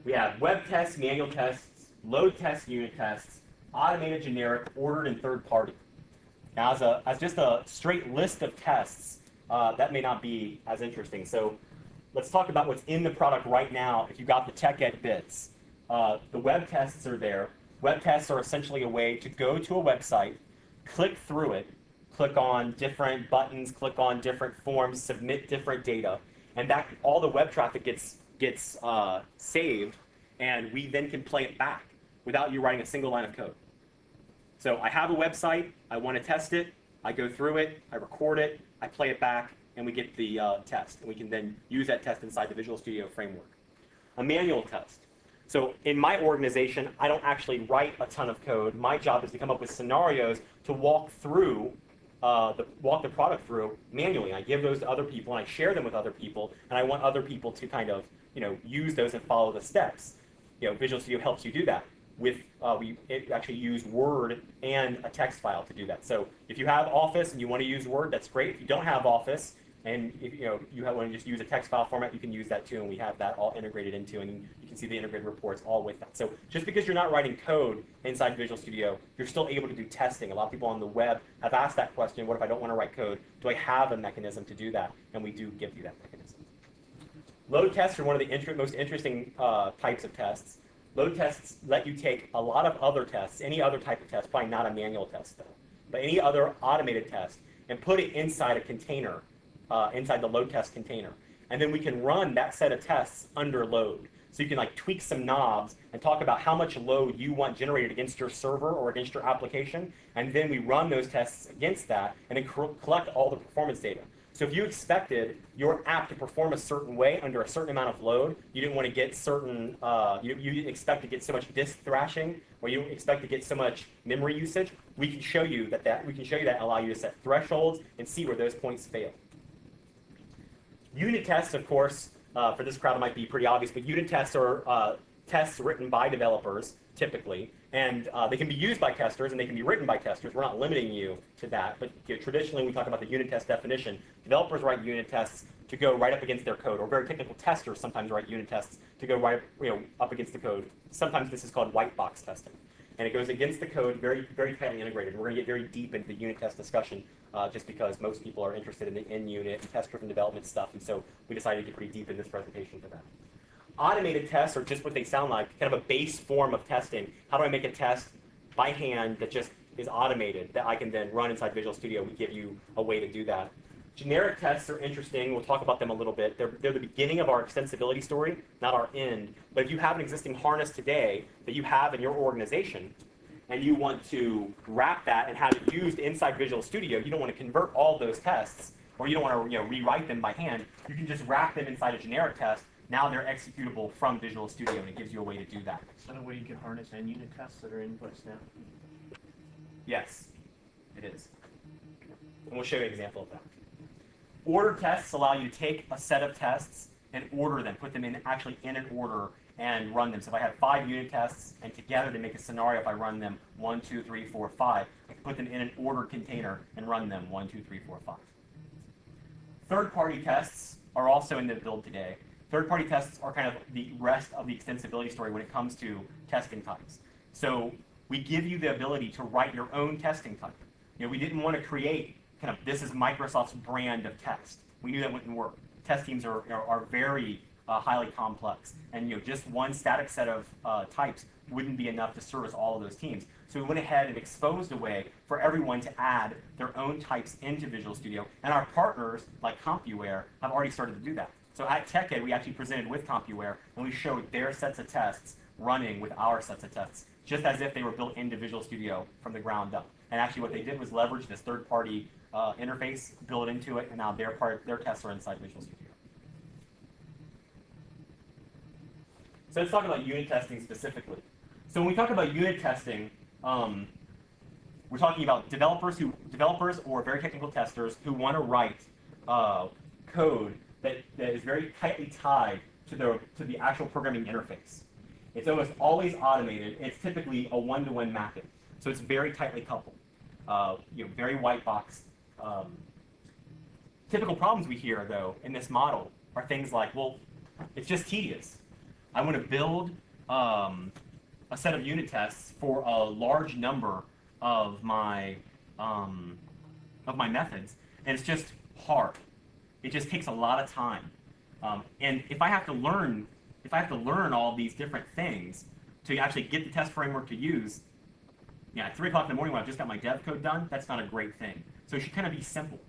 We have web tests, manual tests, load tests, unit tests, automated, generic, ordered, and third party. Now, as just a straight list of tests, that may not be as interesting. So let's talk about what's in the product right now if you got the tech ed bits. The web tests are there. Web tests are essentially a way to go to a website, click through it, click on different buttons, click on different forms, submit different data, and that all the web traffic gets saved, and we then can play it back without you writing a single line of code. So I have a website, I want to test it, I go through it, I record it, I play it back, and we get the test. And we can then use that test inside the Visual Studio framework. A manual test. So in my organization, I don't actually write a ton of code. My job is to come up with scenarios to walk through, walk the product through manually. I give those to other people, and I share them with other people, and I want other people to kind of use those and follow the steps. Visual Studio helps you do that. We actually use Word and a text file to do that. So if you have Office and you want to use Word, that's great. If you don't have Office and if you want to just use a text file format, you can use that too, and we have that all integrated into, and you can see the integrated reports all with that. So just because you're not writing code inside Visual Studio, you're still able to do testing. A lot of people on the web have asked that question: what if I don't want to write code? Do I have a mechanism to do that? And we do give you that mechanism. Load tests are one of the most interesting types of tests. Load tests let you take a lot of other tests, any other type of test, probably not a manual test though, but any other automated test, and put it inside a container, inside the load test container. And then we can run that set of tests under load. So you can tweak some knobs and talk about how much load you want generated against your server or against your application, and then we run those tests against that and then collect all the performance data. So if you expected your app to perform a certain way under a certain amount of load, you didn't want to get certain, you expect to get so much disk thrashing, or you expect to get so much memory usage, we can show you that allow you to set thresholds and see where those points fail. Unit tests, of course, for this crowd it might be pretty obvious, but unit tests are tests written by developers, typically, and they can be used by testers and they can be written by testers. We're not limiting you to that, but traditionally we talk about the unit test definition. Developers write unit tests to go right up against their code, or very technical testers sometimes write unit tests to go right up against the code. Sometimes this is called white box testing, and it goes against the code, very, very tightly integrated. We're going to get very deep into the unit test discussion just because most people are interested in the in-unit and test-driven development stuff, and so we decided to get pretty deep in this presentation for that. Automated tests are just what they sound like, kind of a base form of testing. How do I make a test by hand that just is automated, that I can then run inside Visual Studio? We give you a way to do that. Generic tests are interesting. We'll talk about them a little bit. They're the beginning of our extensibility story, not our end. But if you have an existing harness today that you have in your organization, and you want to wrap that and have it used inside Visual Studio, you don't want to convert all those tests, or you don't want to rewrite them by hand. You can just wrap them inside a generic test. Now they're executable from Visual Studio, and it gives you a way to do that. Is that a way you can harness and unit tests that are inputs now? Yes, it is. And we'll show you an example of that. Order tests allow you to take a set of tests and order them, put them actually in an order and run them. So if I have 5 unit tests, and together they make a scenario, if I run them 1, 2, 3, 4, 5, I can put them in an ordered container and run them 1, 2, 3, 4, 5. Third-party tests are also in the build today. Third-party tests are kind of the rest of the extensibility story when it comes to testing types. So we give you the ability to write your own testing type. We didn't want to create kind of, this is Microsoft's brand of test. We knew that wouldn't work. Test teams are very highly complex, and just one static set of types wouldn't be enough to service all of those teams. So we went ahead and exposed a way for everyone to add their own types into Visual Studio, and our partners, like CompuWare, have already started to do that. So at TechEd, we actually presented with CompuWare, and we showed their sets of tests running with our sets of tests, just as if they were built into Visual Studio from the ground up. And actually what they did was leverage this third-party interface, build it into it, and now their tests are inside Visual Studio. So let's talk about unit testing specifically. So when we talk about unit testing, we're talking about developers or very technical testers who want to write code that is very tightly tied to the actual programming interface. It's almost always automated. It's typically a one-to-one mapping, so it's very tightly coupled. Very white box. Typical problems we hear, though, in this model are things like, well, it's just tedious. I want to build a set of unit tests for a large number of my methods, and it's just hard. It just takes a lot of time. And if I have to learn all these different things to actually get the test framework to use, yeah, at 3 o'clock in the morning when I've just got my dev code done, that's not a great thing. So it should kind of be simple.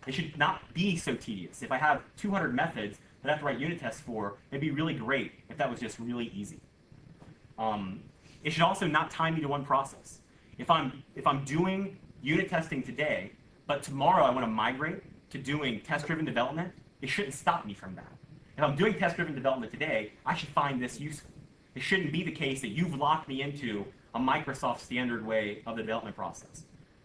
It should not be so tedious. If I have 200 methods that I have to write unit tests for, it'd be really great if that was just really easy. It should also not tie me to one process. If I'm doing unit testing today, but tomorrow I want to migrate to doing test-driven development, it shouldn't stop me from that. If I'm doing test-driven development today, I should find this useful. It shouldn't be the case that you've locked me into a Microsoft standard way of the development process.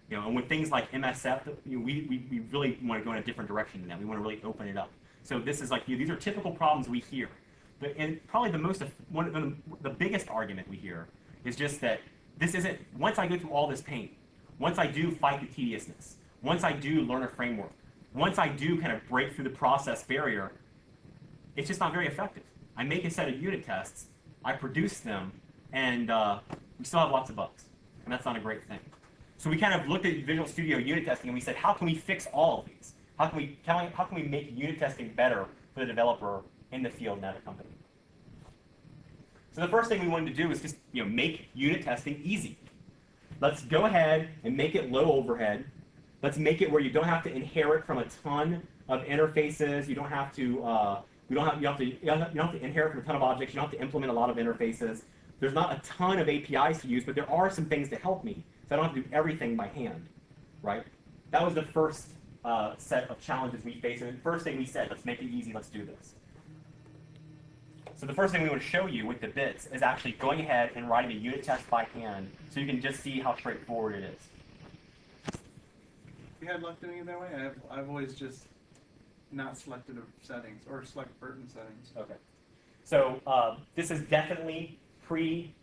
And with things like MSF, we really want to go in a different direction than that. We want to really open it up. So this is like, these are typical problems we hear. And probably the biggest argument we hear is just that this isn't, once I go through all this pain, once I do fight the tediousness, once I do learn a framework, once I do kind of break through the process barrier, it's just not very effective. I make a set of unit tests, I produce them, and we still have lots of bugs. And that's not a great thing. So we kind of looked at Visual Studio unit testing and we said, how can we fix all of these? How can we make unit testing better for the developer in the field and at a company? So the first thing we wanted to do is just make unit testing easy. Let's go ahead and make it low overhead. Let's make it where you don't have to inherit from a ton of interfaces. You don't have to you don't have to inherit from a ton of objects. You don't have to implement a lot of interfaces. There's not a ton of APIs to use, but there are some things to help me, so I don't have to do everything by hand, right? That was the first set of challenges we faced. And the first thing we said, let's make it easy, let's do this. So the first thing we want to show you with the bits is actually going ahead and writing a unit test by hand so you can just see how straightforward it is. You had luck doing it that way? I've always just not selected settings or select Burton settings. Okay. So this is definitely pre-shipping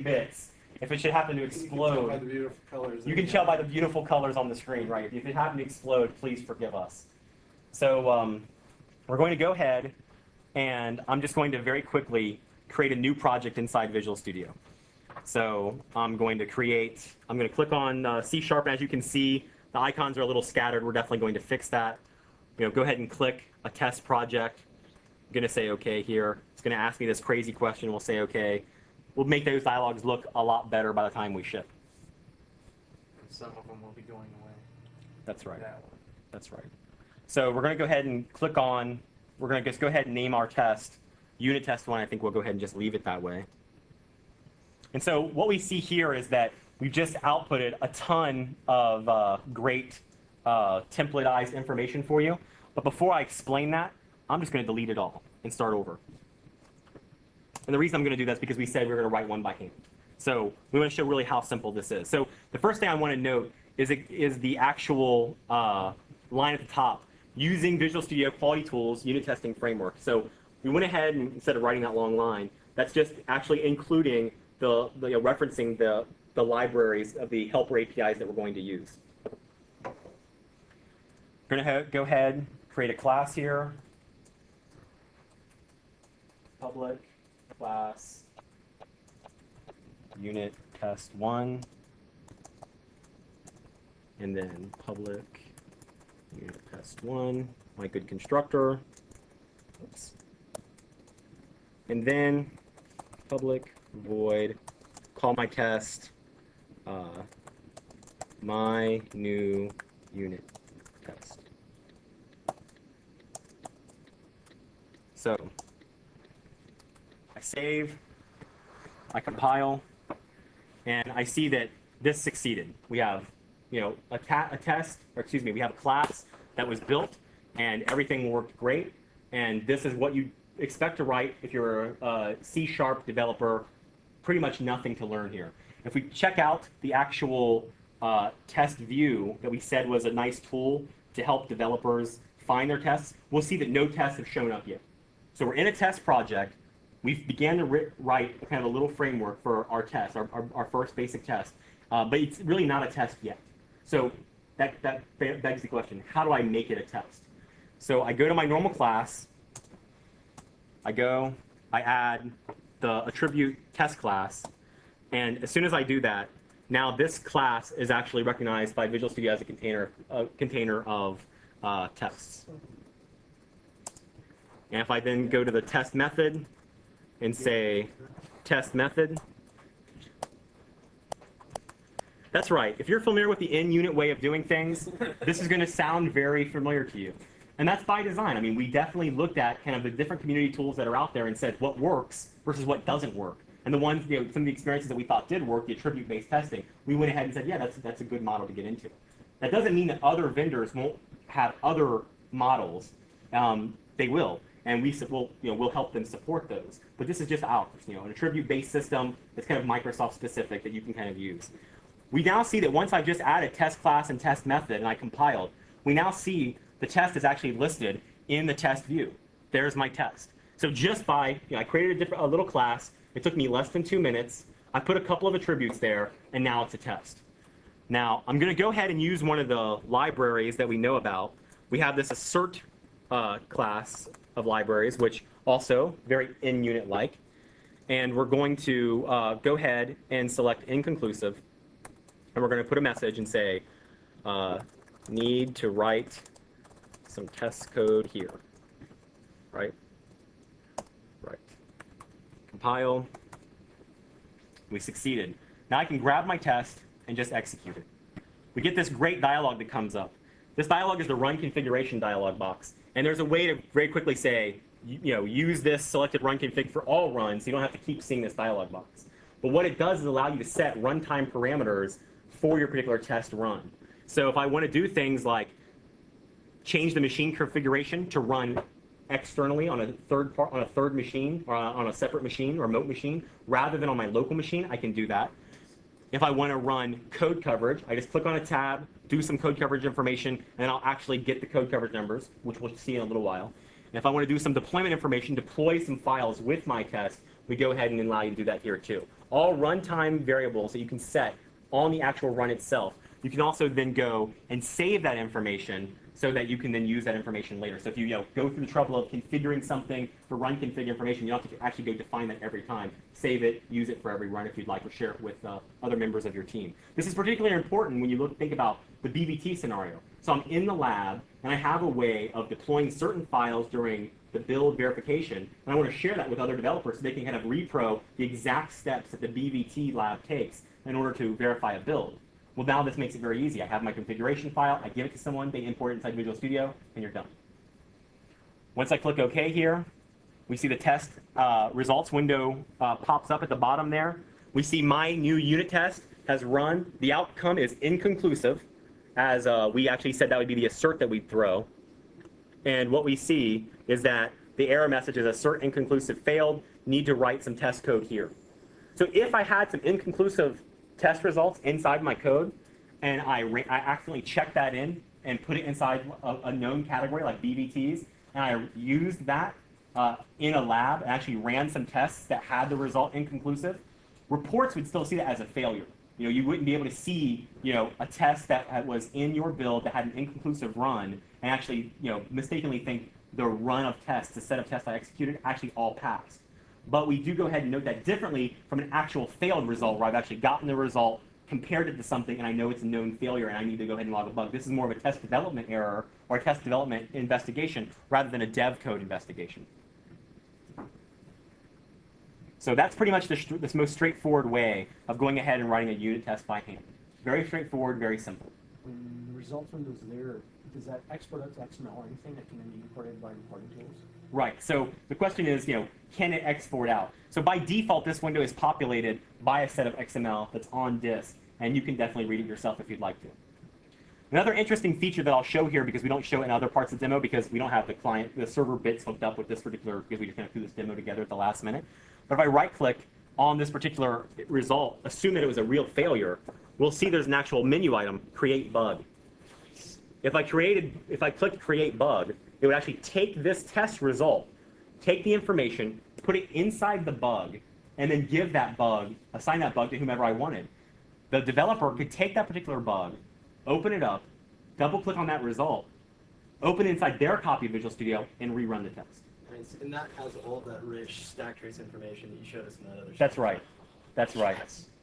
bits. If it should happen to explode, by the beautiful colors. You can tell by the beautiful colors on the screen, right? If it happened to explode, please forgive us. So we're going to go ahead, and I'm just going to very quickly create a new project inside Visual Studio. So I'm going to click on C#, and as you can see, the icons are a little scattered. We're definitely going to fix that. Go ahead and click a test project. I'm going to say OK here. It's going to ask me this crazy question. We'll say OK. We'll make those dialogues look a lot better by the time we ship. Some of them will be going away. That's right. That one. That's right. So we're going to go ahead and click on, we're going to just go ahead and name our test unit test 1. I think we'll go ahead and just leave it that way. And so what we see here is that we've just outputted a ton of great templatized information for you. But before I explain that, I'm just going to delete it all and start over. And the reason I'm going to do that is because we said we were going to write one by hand. So we want to show really how simple this is. So the first thing I want to note is the actual line at the top, using Visual Studio Quality Tools Unit Testing Framework. So we went ahead and instead of writing that long line, that's just actually including referencing the libraries of the helper APIs that we're going to use. We're going to go ahead, create a class here, public class unit test 1, and then public unit test 1, my good constructor. Oops. And then public void, call my test my new unit test. So I save, I compile, and I see that this succeeded. We have, a test, or excuse me, we have a class that was built, and everything worked great. And this is what you expect to write if you're a C# developer. Pretty much nothing to learn here. If we check out the actual test view that we said was a nice tool to help developers find their tests, we'll see that no tests have shown up yet. So we're in a test project. We've began to write kind of a little framework for our test, our first basic test, but it's really not a test yet. So that begs the question, how do I make it a test? So I go to my normal class, I go, I add the attribute test class, and as soon as I do that, now this class is actually recognized by Visual Studio as a container of tests. And if I then go to the test method and say test method, that's right. If you're familiar with the in-unit way of doing things, this is going to sound very familiar to you. And that's by design. I mean, we definitely looked at kind of the different community tools that are out there and said what works versus what doesn't work. And the ones, some of the experiences that we thought did work, the attribute-based testing, we went ahead and said, yeah, that's a good model to get into. That doesn't mean that other vendors won't have other models. They will, and we'll help them support those. But this is just ours, an attribute-based system that's kind of Microsoft-specific that you can kind of use. We now see that once I've just added test class and test method and I compiled, we now see the test is actually listed in the test view. There's my test. So just by, I created a little class. It took me less than 2 minutes. I put a couple of attributes there, and now it's a test. Now, I'm going to go ahead and use one of the libraries that we know about. We have this assert class of libraries, which also very in-unit-like. And we're going to go ahead and select inconclusive. And we're going to put a message and say, need to write some test code here. Right? Right. Compile. We succeeded. Now I can grab my test and just execute it. We get this great dialog that comes up. This dialog is the run configuration dialog box. And there's a way to very quickly say, use this selected run config for all runs, so you don't have to keep seeing this dialog box. But what it does is allow you to set runtime parameters for your particular test run. So if I want to do things like change the machine configuration to run externally on a third machine or on a separate machine or remote machine rather than on my local machine, I can do that. If I want to run code coverage, I just click on a tab, do some code coverage information, and I'll actually get the code coverage numbers, which we'll see in a little while. And if I want to do some deployment information, deploy some files with my test, we go ahead and allow you to do that here too. All runtime variables that you can set on the actual run itself. You can also then go and save that information so that you can then use that information later. So if you go through the trouble of configuring something for run config information, you don't have to actually go define that every time. Save it, use it for every run if you'd like, or share it with other members of your team. This is particularly important when you think about the BBT scenario. So I'm in the lab, and I have a way of deploying certain files during the build verification, and I want to share that with other developers so they can kind of repro the exact steps that the BBT lab takes in order to verify a build. Well, now this makes it very easy. I have my configuration file, I give it to someone, they import it inside Visual Studio, and you're done. Once I click OK here, we see the test results window pops up at the bottom there. We see my new unit test has run. The outcome is inconclusive, as we actually said that would be the assert that we'd throw. And what we see is that the error message is assert inconclusive failed, need to write some test code here. So if I had some inconclusive test results inside my code, and I accidentally checked that in and put it inside a known category like BVTs, and I used that in a lab and actually ran some tests that had the result inconclusive, reports would still see that as a failure. You wouldn't be able to see, a test that was in your build that had an inconclusive run and actually, mistakenly think the run of tests, the set of tests I executed, actually all passed. But we do go ahead and note that differently from an actual failed result where I've actually gotten the result, compared it to something, and I know it's a known failure and I need to go ahead and log a bug. This is more of a test development error or a test development investigation rather than a dev code investigation. So that's pretty much the most straightforward way of going ahead and writing a unit test by hand. Very straightforward, very simple. When the results window's there, does that export out to XML or anything that can then be imported by reporting tools? Right. So the question is, can it export out? So by default, this window is populated by a set of XML that's on disk, and you can definitely read it yourself if you'd like to. Another interesting feature that I'll show here, because we don't show it in other parts of the demo because we don't have the server bits hooked up with this particular, because we just kind of threw this demo together at the last minute. But if I right-click on this particular result, assume that it was a real failure, we'll see there's an actual menu item, create bug. If I clicked create bug, it would actually take this test result, take the information, put it inside the bug, and then give that bug, assign that bug to whomever I wanted. The developer could take that particular bug, open it up, double-click on that result, open it inside their copy of Visual Studio, and rerun the test. And lines, and that has all that rich stack trace information that you showed us in that other. That's right. That's right.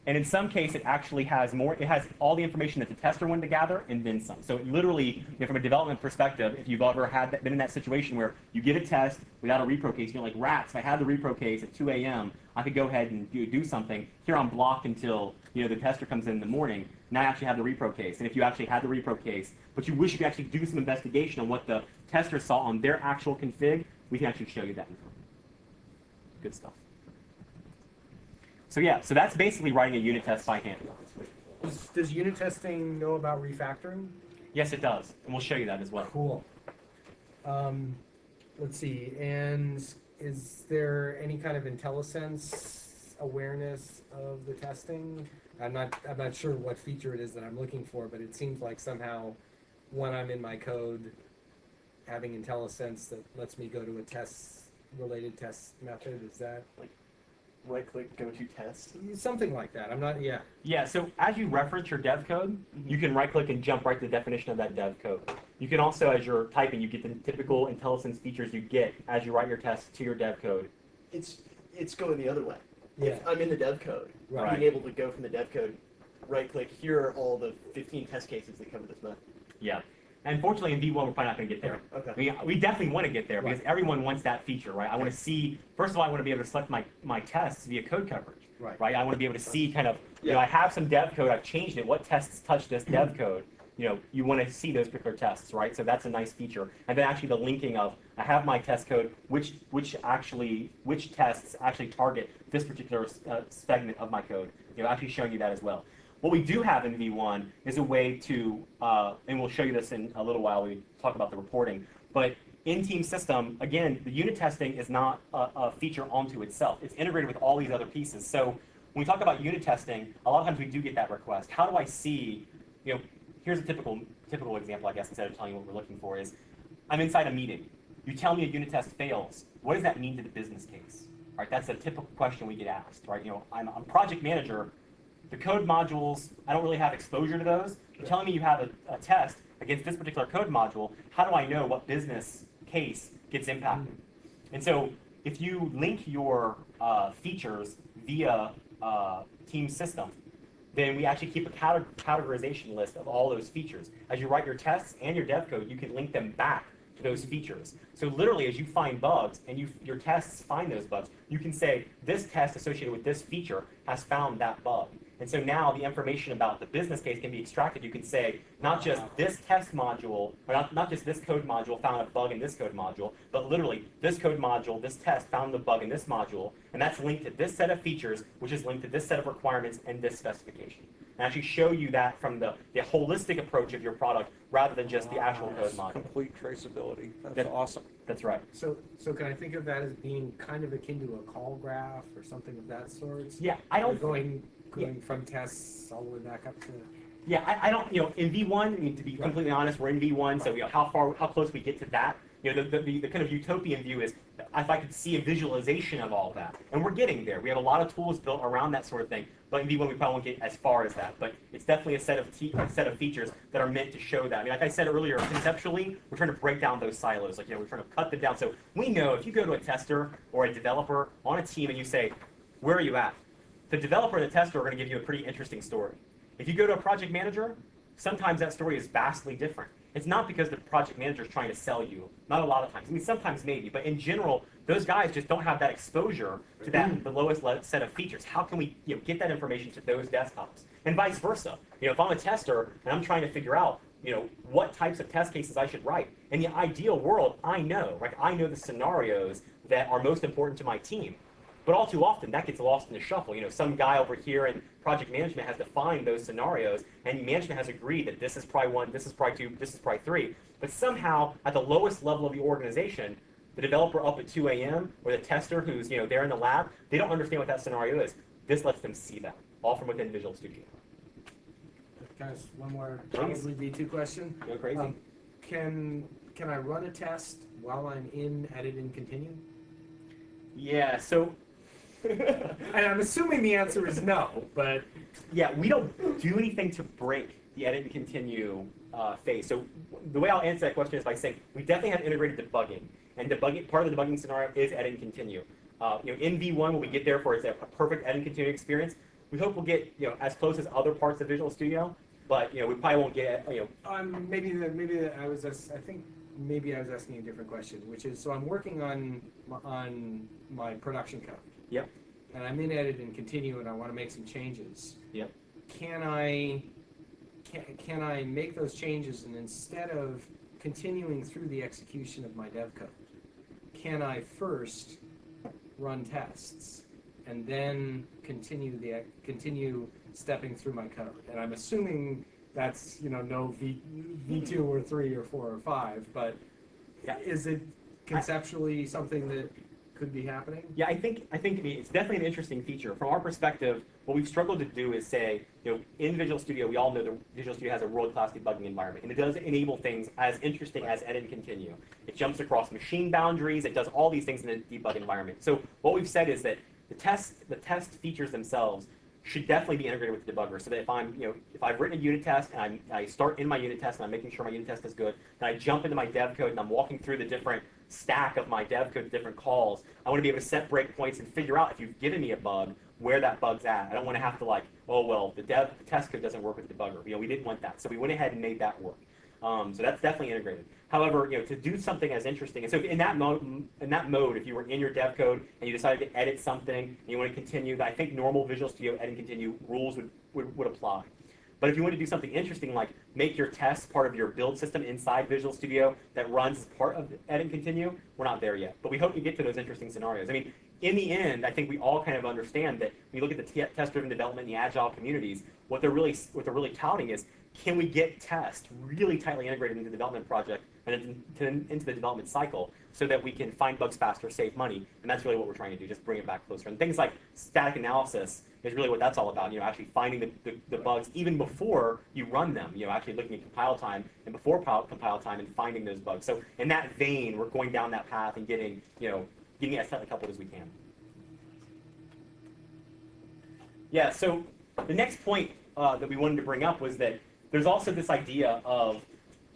And in some case, it actually has more. It has all the information that the tester wanted to gather, and then some. So it literally, from a development perspective, if you've ever been in that situation where you get a test without a repro case, you're like, rats, if I had the repro case at 2 a.m., I could go ahead and do something. Here I'm blocked until the tester comes in the morning. Now I actually have the repro case. And if you actually had the repro case, but you wish you could actually do some investigation on what the tester saw on their actual config, we can actually show you that info. Good stuff. So yeah, so that's basically writing a unit test by hand. Does unit testing know about refactoring? Yes, it does, and we'll show you that as well. Cool. Let's see, and is there any kind of IntelliSense awareness of the testing? I'm not sure what feature it is that I'm looking for, but it seems like somehow when I'm in my code, having IntelliSense that lets me go to a related test method, is that like Right-click, go to test. something like that? I'm not. Yeah. Yeah, so as you reference your dev code, you can right-click and jump right to the definition of that dev code. You can also, as you're typing, you get the typical IntelliSense features you get as you write your test to your dev code. It's going the other way. Yeah. If I'm in the dev code, Right. being able to go from the dev code, right-click, here are all the 15 test cases that cover this method. Yeah. And fortunately, in V1, we're probably not going to get there. Okay. We definitely want to get there because Right. everyone wants that feature, right? I want to see, first of all, I want to be able to select my tests via code coverage, Right. I want to be able to see kind of, Yeah. I have some dev code, I've changed it, what tests touch this dev code? You want to see those particular tests, right? So that's a nice feature. And then actually the linking of, I have my test code, which tests actually target this particular segment of my code, actually showing you that as well. What we do have in V1 is a way to, and we'll show you this in a little while, we talk about the reporting, but in Team System, again, the unit testing is not a feature onto itself. It's integrated with all these other pieces. So when we talk about unit testing, a lot of times we do get that request. How do I see, here's a typical example, I guess, instead of telling you what we're looking for is, I'm inside a meeting. You tell me a unit test fails. What does that mean to the business case? Right? That's a typical question we get asked, right? I'm a project manager. The code modules, I don't really have exposure to those. You're telling me you have a test against this particular code module. How do I know what business case gets impacted? And so if you link your features via Team System, then we actually keep a categorization list of all those features. As you write your tests and your dev code, you can link them back to those features. So literally, as you find bugs and your tests find those bugs, you can say, this test associated with this feature has found that bug. And so now the information about the business case can be extracted. You can say, not just this test module, or not just this code module found a bug in this code module, but literally this code module, this test found the bug in this module, and that's linked to this set of features, which is linked to this set of requirements and this specification. And actually show you that from the holistic approach of your product rather than just the actual code module. Complete traceability. That's awesome. That's right. So can I think of that as being kind of akin to a call graph or something of that sort? Yeah, I don't. Going from tests all the way back up to. Yeah, I don't. In V1, I mean, to be completely honest, we're in V1, so how close we get to that. The kind of utopian view is if I could see a visualization of all that, and we're getting there. We have a lot of tools built around that sort of thing. But in V1, we probably won't get as far as that. But it's definitely a set of features that are meant to show that. I mean, like I said earlier, conceptually, we're trying to break down those silos. We're trying to cut them down. So we know if you go to a tester or a developer on a team and you say, where are you at? The developer and the tester are going to give you a pretty interesting story. If you go to a project manager, sometimes that story is vastly different. It's not because the project manager is trying to sell you. Not a lot of times. I mean, sometimes maybe, but in general, those guys just don't have that exposure to the lowest set of features. How can we get that information to those desktops? And vice versa. If I'm a tester and I'm trying to figure out what types of test cases I should write, in the ideal world, I know, right? I know the scenarios that are most important to my team. But all too often, that gets lost in the shuffle. Some guy over here in project management has defined those scenarios, and management has agreed that this is probably 1, this is probably 2, this is probably 3. But somehow, at the lowest level of the organization, the developer up at 2 a.m. or the tester who's there in the lab, they don't understand what that scenario is. This lets them see that, all from within Visual Studio. Guys, one more probably V2 question. Go crazy. Can I run a test while I'm in edit and continue? Yeah. So. And I'm assuming the answer is no, but yeah, we don't do anything to break the edit and continue phase. So the way I'll answer that question is by saying we definitely have integrated debugging. And debugging, part of the debugging scenario is edit and continue. In V1, when we get there for a perfect edit and continue experience, we hope we'll get as close as other parts of Visual Studio, but we probably won't get Maybe I was asking a different question, which is, so I'm working on my production code. Yep. And I'm in edit and continue, and I want to make some changes. Yep. Can I make those changes, and instead of continuing through the execution of my dev code, can I first run tests and then continue stepping through my code? And I'm assuming that's no V2 or 3 or 4 or 5, but is it conceptually something that could be happening? Yeah, I think it's definitely an interesting feature. From our perspective, what we've struggled to do is say, in Visual Studio, we all know that Visual Studio has a world-class debugging environment, and it does enable things as interesting as edit and continue. It jumps across machine boundaries. It does all these things in the debug environment. So what we've said is that the test features themselves should definitely be integrated with the debugger, so that if I've written a unit test and I start in my unit test and I'm making sure my unit test is good, and I jump into my dev code and I'm walking through the different stack of my dev code, different calls, I want to be able to set breakpoints and figure out if you've given me a bug, where that bug's at. I don't want to have to the test code doesn't work with the debugger. We didn't want that, so we went ahead and made that work. So that's definitely integrated. However, to do something as interesting, and so in that mode, if you were in your dev code and you decided to edit something and you want to continue, I think normal Visual Studio edit and continue rules would apply. But if you want to do something interesting, like make your tests part of your build system inside Visual Studio that runs as part of edit and continue, we're not there yet. But we hope to get to those interesting scenarios. I mean, in the end, I think we all kind of understand that when you look at the test-driven development and the agile communities, what they're really touting is, can we get tests really tightly integrated into the development project and into the development cycle so that we can find bugs faster, save money? And that's really what we're trying to do, just bring it back closer. And things like static analysis is really what that's all about, actually finding the bugs even before you run them, actually looking at compile time and before compile time and finding those bugs. So in that vein, we're going down that path and getting as tightly coupled as we can. Yeah, so the next point that we wanted to bring up was that there's also this idea of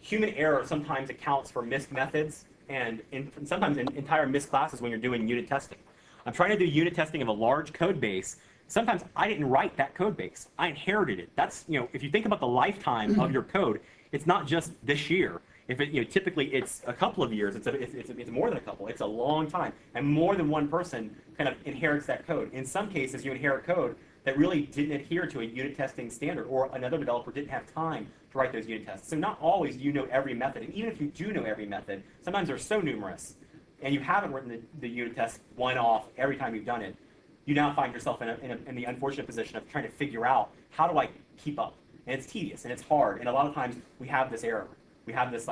human error sometimes accounts for missed methods and sometimes entire missed classes when you're doing unit testing. I'm trying to do unit testing of a large code base. Sometimes I didn't write that code base. I inherited it. That's, if you think about the lifetime of your code, it's not just this year. If it, typically it's a couple of years. It's more than a couple. It's a long time, and more than one person kind of inherits that code. In some cases, you inherit code that really didn't adhere to a unit testing standard, or another developer didn't have time to write those unit tests. So not always do you know every method, and even if you do know every method, sometimes they're so numerous, and you haven't written the unit test one off every time you've done it. You now find yourself in the unfortunate position of trying to figure out, how do I keep up? And it's tedious and it's hard, and a lot of times we have this error. We have this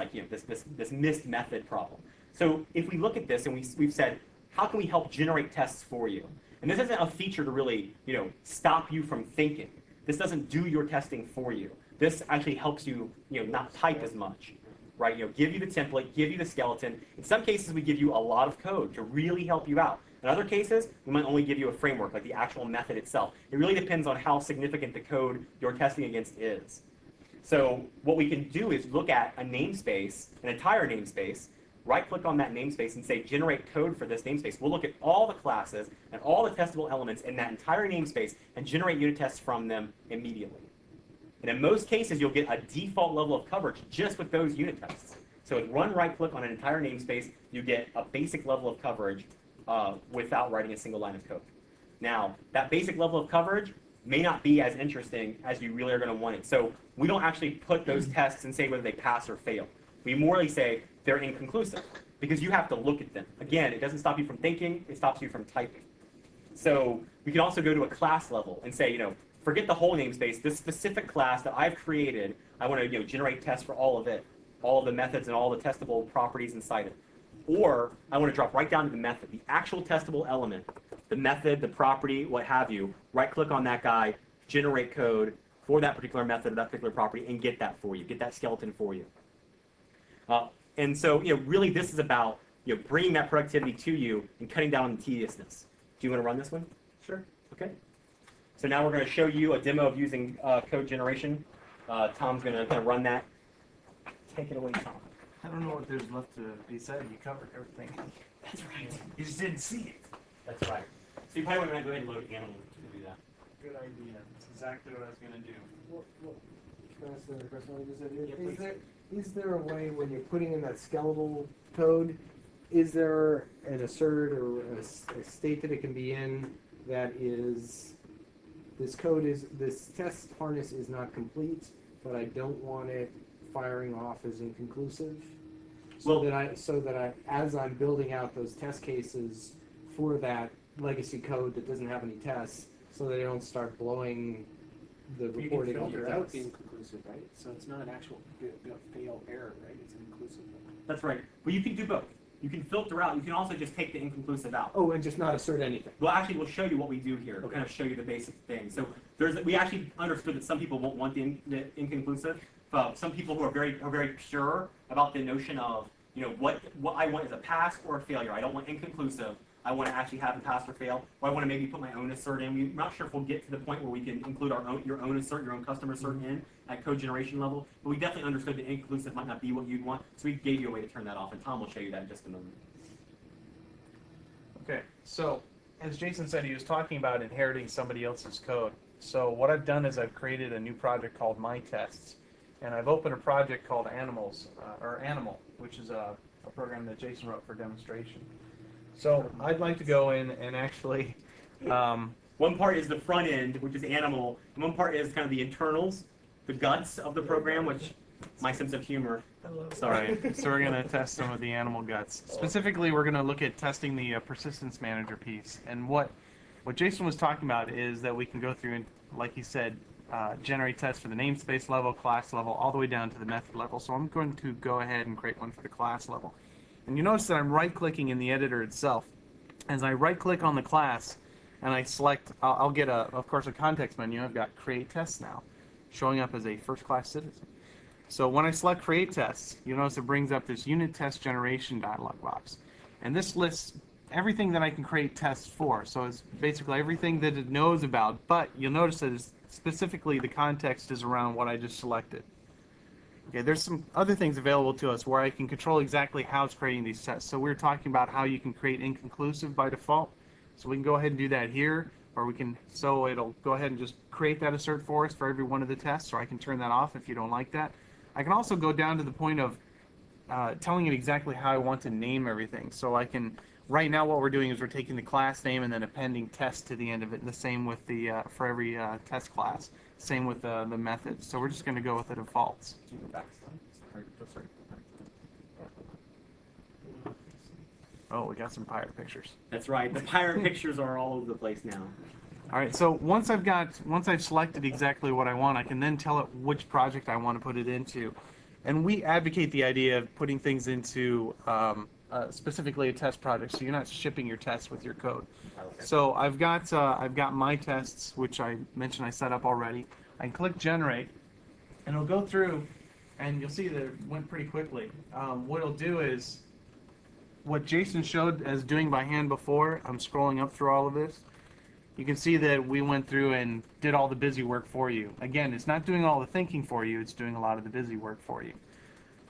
this missed method problem. So if we look at this and we've said, how can we help generate tests for you? And this isn't a feature to really, stop you from thinking. This doesn't do your testing for you. This actually helps you, not type as much, right? Give you the template, give you the skeleton. In some cases, we give you a lot of code to really help you out. In other cases, we might only give you a framework, like the actual method itself. It really depends on how significant the code you're testing against is. So what we can do is look at a namespace, an entire namespace, right-click on that namespace and say, generate code for this namespace. We'll look at all the classes and all the testable elements in that entire namespace and generate unit tests from them immediately. And in most cases, you'll get a default level of coverage just with those unit tests. So with one right-click on an entire namespace, you get a basic level of coverage without writing a single line of code. Now, that basic level of coverage may not be as interesting as you really are going to want it. So we don't actually put those tests and say whether they pass or fail. We morally say they're inconclusive, because you have to look at them. Again, it doesn't stop you from thinking, it stops you from typing. So we can also go to a class level and say, forget the whole namespace, this specific class that I've created, I want to generate tests for all of it, all of the methods and all the testable properties inside it. Or I want to drop right down to the method, the actual testable element, the method, the property, what have you, right-click on that guy, generate code for that particular method, that particular property, and get that for you, get that skeleton for you. And so, really this is about, bringing that productivity to you and cutting down on the tediousness. Do you want to run this one? Sure. Okay. So now we're going to show you a demo of using code generation. Tom's going to kind of run that. Take it away, Tom. I don't know what there's left to be said. You covered everything. That's right. You just didn't see it. That's right. So you probably want to go ahead and load animal to do that. Good idea. That's exactly what I was gonna do. Can I ask another question? Yeah, please. Is there a way when you're putting in that skeletal code, is there an assert or a state that it can be in that is, this test harness is not complete, but I don't want it firing off as inconclusive? So that I, as I'm building out those test cases for that legacy code that doesn't have any tests, so that I don't start blowing the You can reporting of the filter out tests. the inconclusive, right? So it's not an actual fail error, right? It's inclusive. That's right. But you can do both. You can filter out. You can also just take the inconclusive out. Oh, and just not assert anything. Well, actually, we'll show you what we do here. We'll kind of show you the basic thing. So we actually understood that some people won't want the inconclusive. But some people who are very pure about the notion of, you know, what I want is a pass or a failure. I don't want inconclusive. I want to actually have a pass or fail, or I want to maybe put my own assert in. We're not sure if we'll get to the point where we can include your own assert, your own custom assert in at code generation level, but we definitely understood that inconclusive might not be what you'd want, so we gave you a way to turn that off, and Tom will show you that in just a moment. Okay, so as Jason said, he was talking about inheriting somebody else's code. So what I've done is I've created a new project called My Tests, and I've opened a project called Animal, which is a program that Jason wrote for demonstration. So I'd like to go in and actually, One part is the front end, which is animal, and one part is kind of the internals, the guts of the program, which my sense of humor. sorry, so we're going to test some of the animal guts. Specifically, we're going to look at testing the persistence manager piece. And what Jason was talking about is that we can go through and, like he said, generate tests for the namespace level, class level, all the way down to the method level. So I'm going to go ahead and create one for the class level. And you notice that I'm right-clicking in the editor itself. As I right-click on the class and I select, I'll get, of course, a context menu. I've got Create Tests now, showing up as a first-class citizen. So when I select Create Tests, you notice it brings up this Unit Test Generation dialog box. And this lists everything that I can create tests for. So it's basically everything that it knows about, but you'll notice that it's specifically the context is around what I just selected. Okay, there's some other things available to us where I can control exactly how it's creating these tests. So we're talking about how you can create inconclusive by default. So we can go ahead and do that here, or we can, so it'll go ahead and just create that assert for us for every one of the tests, or I can turn that off if you don't like that. I can also go down to the point of telling it exactly how I want to name everything. So I can, right now what we're doing is we're taking the class name and then appending test to the end of it, and the same with the, for every test class. Same with the methods. So we're just going to go with the defaults. Oh, we got some pirate pictures. That's right. The pirate pictures are all over the place now. All right. So once I've selected exactly what I want, I can then tell it which project I want to put it into. And we advocate the idea of putting things into specifically a test project, so you're not shipping your tests with your code. So I've got my tests, which I mentioned I set up already. I can click generate, and it'll go through, and you'll see that it went pretty quickly. What it'll do is what Jason showed as doing by hand before. I'm scrolling up through all of this. You can see that we went through and did all the busy work for you. Again, it's not doing all the thinking for you, it's doing a lot of the busy work for you.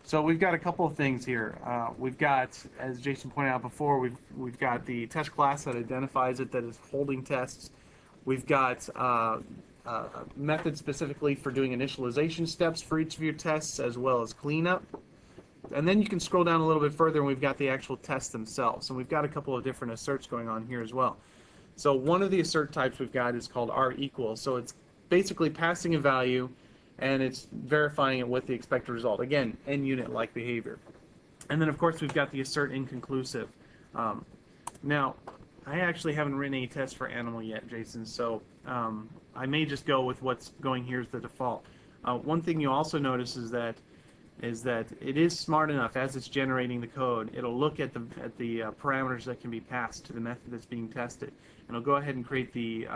So we've got a couple of things here. We've got, as Jason pointed out before, we've got the test class that identifies it, that is holding tests. We've got methods specifically for doing initialization steps for each of your tests, as well as cleanup. And then you can scroll down a little bit further, and we've got the actual tests themselves. And we've got a couple of different asserts going on here as well. So one of the assert types we've got is called R equals. So it's basically passing a value, and it's verifying it with the expected result. Again, NUnit-like behavior. And then, of course, we've got the assert inconclusive. Now, I actually haven't written any tests for animal yet, Jason, so I may just go with what's going here as the default. One thing you also notice is that it is smart enough as it's generating the code. It'll look at the parameters that can be passed to the method that's being tested, and it'll go ahead and create the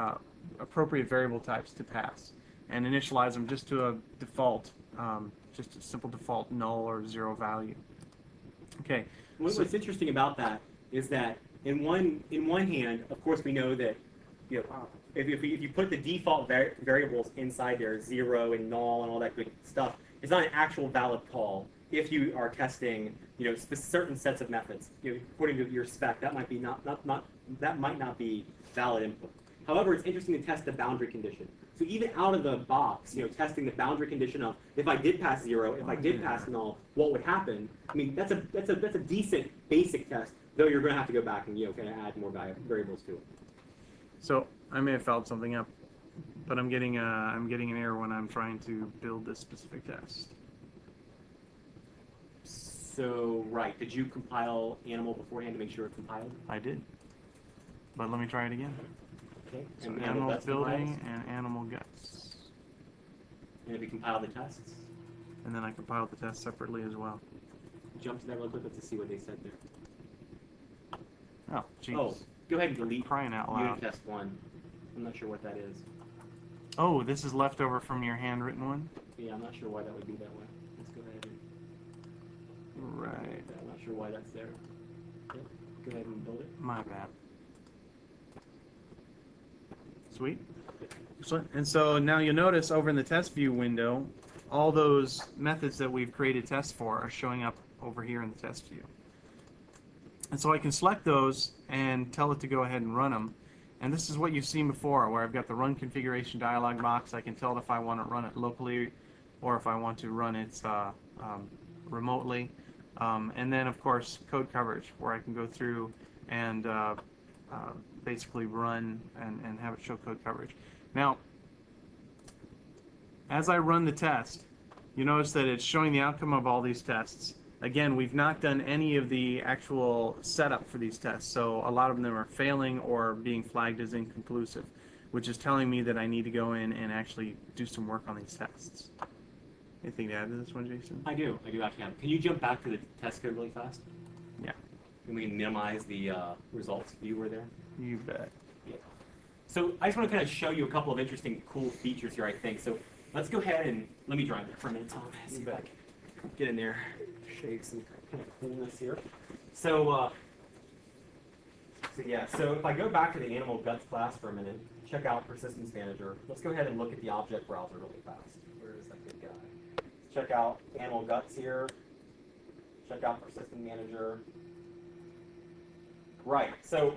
appropriate variable types to pass and initialize them just to a default, just a simple default null or zero value. Okay. What's interesting about that is that in one hand, of course, we know that if you put the default variables inside there, zero and null and all that good stuff, it's not an actual valid call. if you are testing, certain sets of methods, according to your spec, that might be that might not be valid input. However, it's interesting to test the boundary condition. So even out of the box, testing the boundary condition of if I did pass 0, if I did pass null, what would happen? I mean, that's a decent basic test, though you're going to have to go back and kind of add more variables to it. So I may have fouled something up, but I'm getting an error when I'm trying to build this specific test. So, right, did you compile animal beforehand to make sure it compiled? I did. But let me try it again. Okay. So And animal guts building compiles? and animal guts. And if you compile the tests, And then I compiled the test separately as well. jump to that real quick, let's see what they said there. Oh, jeez. Oh, go ahead and delete Crying out unit loud. test 1. I'm not sure what that is. Oh, this is leftover from your handwritten one? Yeah, I'm not sure why that would be that way. Let's go ahead and... Right. I'm not sure why that's there. Okay. Go ahead and build it. My bad. Sweet. Excellent. And so now you'll notice over in the test view window, all those methods that we've created tests for are showing up over here in the test view. And so I can select those and tell it to go ahead and run them. And this is what you've seen before, where I've got the run configuration dialog box. I can tell it if I want to run it locally or if I want to run it remotely. And then, of course, code coverage, where I can go through and basically run and have it show code coverage. Now, as I run the test, you notice that it's showing the outcome of all these tests. Again, we've not done any of the actual setup for these tests, so a lot of them are failing or being flagged as inconclusive, which is telling me that I need to go in and actually do some work on these tests. Anything to add to this one, Jason? I do actually have. Can you jump back to the test code really fast? Yeah. And we can minimize the results viewer there. You bet. Yeah. So I just want to kind of show you a couple of interesting, cool features here, I think. So let's go ahead and let me drive there for a minute, Tom. See if I can get in there, shave some kind of coolness here. So so if I go back to the animal guts class for a minute, check out persistence manager. Let's go ahead and look at the object browser really fast. Where is that good guy? Check out animal guts here. Check out persistence manager. Right. So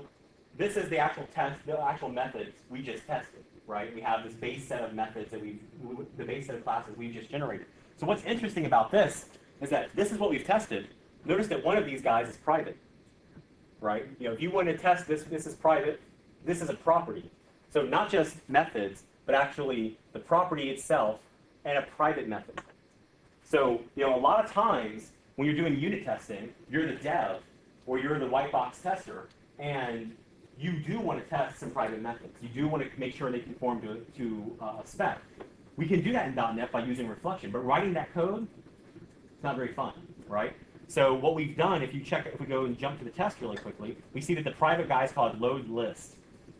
this is the actual test, the actual methods we just tested. Right. We have this base set of methods that the base set of classes we just generated. So what's interesting about this is that this is what we've tested. Notice that one of these guys is private. Right. If you want to test this, this is private. This is a property. So not just methods, but actually the property itself and a private method. So, a lot of times when you're doing unit testing, you're the dev or you're the white box tester, and you do want to test some private methods. You do want to make sure they conform to a spec. We can do that in .NET by using reflection, but writing that code, it's not very fun, right? So what we've done, if we go and jump to the test really quickly, we see that the private guy is called load list.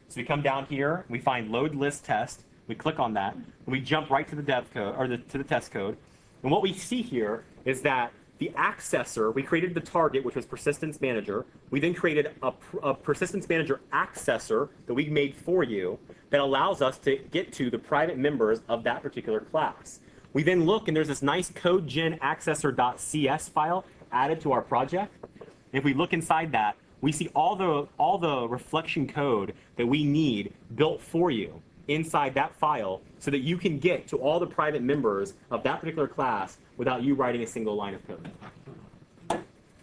So we come down here, we find load list test, we click on that, and we jump right to the dev code, or to the test code. And what we see here is that the accessor, we created the target, which was persistence manager. We then created a persistence manager accessor that we made for you that allows us to get to the private members of that particular class. We then look, and there's this nice codegen accessor.cs file added to our project. And if we look inside that, we see all the reflection code that we need built for you inside that file so that you can get to all the private members of that particular class without you writing a single line of code.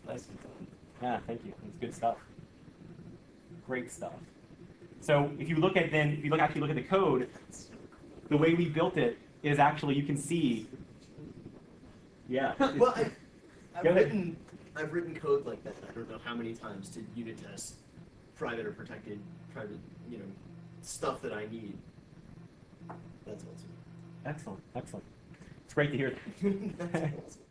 Nice. Yeah, thank you. That's good stuff. Great stuff. So if you actually look at the code, the way we built it is actually, you can see. Yeah. Well, I've written code like that. I don't know how many times to unit test private or protected private, stuff that I need. That's awesome. Excellent. It's great to hear that. That's awesome.